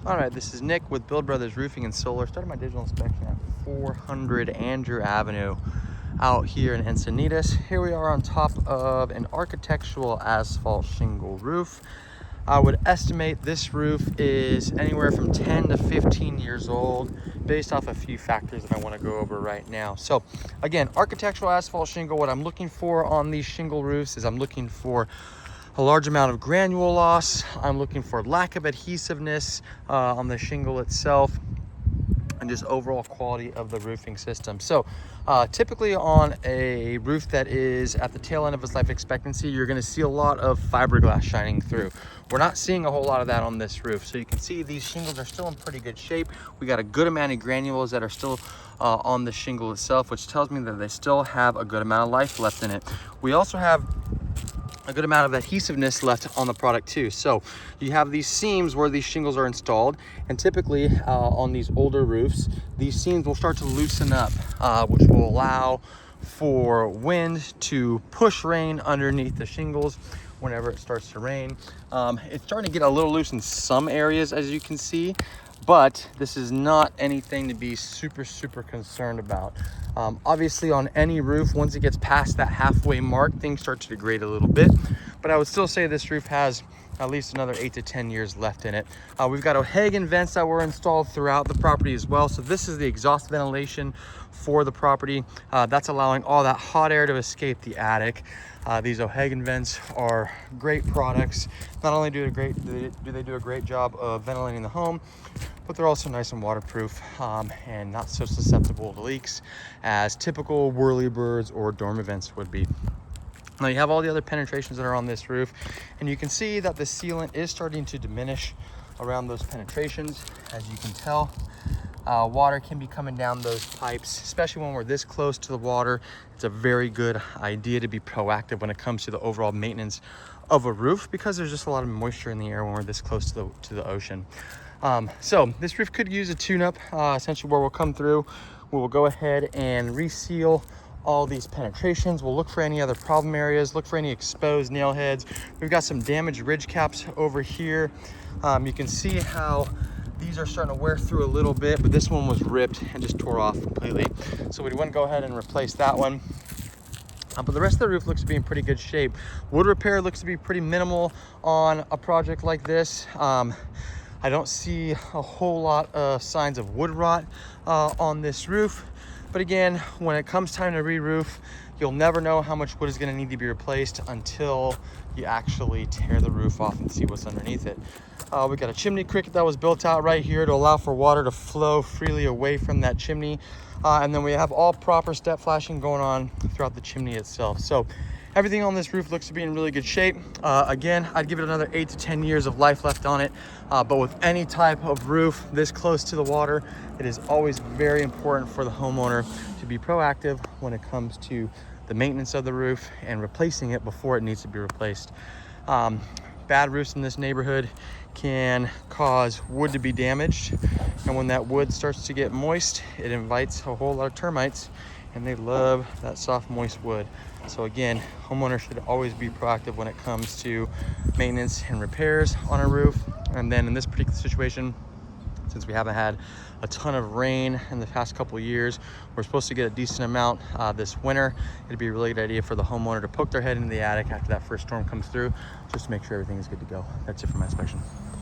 All right, this is Nick with Build Brothers Roofing and Solar. Started my digital inspection at 400 Andrew Avenue out here in Encinitas. Here we are on top of an architectural asphalt shingle roof. I would estimate this roof is anywhere from 10 to 15 years old based off a few factors that I want to go over right now. So again, architectural asphalt shingle, what I'm looking for on these shingle roofs is I'm looking for a large amount of granule loss. I'm looking for lack of adhesiveness on the shingle itself, and just overall quality of the roofing system. So typically on a roof that is at the tail end of its life expectancy, you're gonna see a lot of fiberglass shining through. We're not seeing a whole lot of that on this roof. So you can see these shingles are still in pretty good shape. We got a good amount of granules that are still on the shingle itself, which tells me that they still have a good amount of life left in it. We also have a good amount of adhesiveness left on the product too. So you have these seams where these shingles are installed, and typically on these older roofs, these seams will start to loosen up, which will allow for wind to push rain underneath the shingles whenever it starts to rain. It's starting to get a little loose in some areas, as you can see, but this is not anything to be super concerned about. Obviously on any roof, once it gets past that halfway mark, things start to degrade a little bit, but I would still say this roof has at least another 8 to 10 years left in it. We've got O'Hagan vents that were installed throughout the property as well. So this is the exhaust ventilation for the property. That's allowing all that hot air to escape the attic. These O'Hagan vents are great products. Not only do they do a great job of ventilating the home, but they're also nice and waterproof and not so susceptible to leaks as typical whirlybirds or dormer vents would be. Now you have all the other penetrations that are on this roof, and you can see that the sealant is starting to diminish around those penetrations. As you can tell, water can be coming down those pipes, especially when we're this close to the water. It's a very good idea to be proactive when it comes to the overall maintenance of a roof, because there's just a lot of moisture in the air when we're this close to the ocean. So this roof could use a tune-up, essentially where we'll come through, we will go ahead and reseal all these penetrations. We'll look for any other problem areas, look for any exposed nail heads. We've got some damaged ridge caps over here. You can see how these are starting to wear through a little bit, but this one was ripped and just tore off completely. So we want to go ahead and replace that one. But the rest of the roof looks to be in pretty good shape. Wood repair looks to be pretty minimal on a project like this. I don't see a whole lot of signs of wood rot on this roof. But again, when it comes time to re-roof, you'll never know how much wood is going to need to be replaced until you actually tear the roof off and see what's underneath it. We got a chimney cricket that was built out right here to allow for water to flow freely away from that chimney. And then we have all proper step flashing going on throughout the chimney itself. So everything on this roof looks to be in really good shape. Again, I'd give it another 8 to 10 years of life left on it. But with any type of roof this close to the water, it is always very important for the homeowner to be proactive when it comes to the maintenance of the roof and replacing it before it needs to be replaced. Bad roofs in this neighborhood can cause wood to be damaged, and when that wood starts to get moist, it invites a whole lot of termites, and they love that soft moist wood. So again, homeowners should always be proactive when it comes to maintenance and repairs on a roof. And then in this particular situation, since we haven't had a ton of rain in the past couple of years, we're supposed to get a decent amount this winter. It'd be a really good idea for the homeowner to poke their head into the attic after that first storm comes through, just to make sure everything is good to go. That's it for my inspection.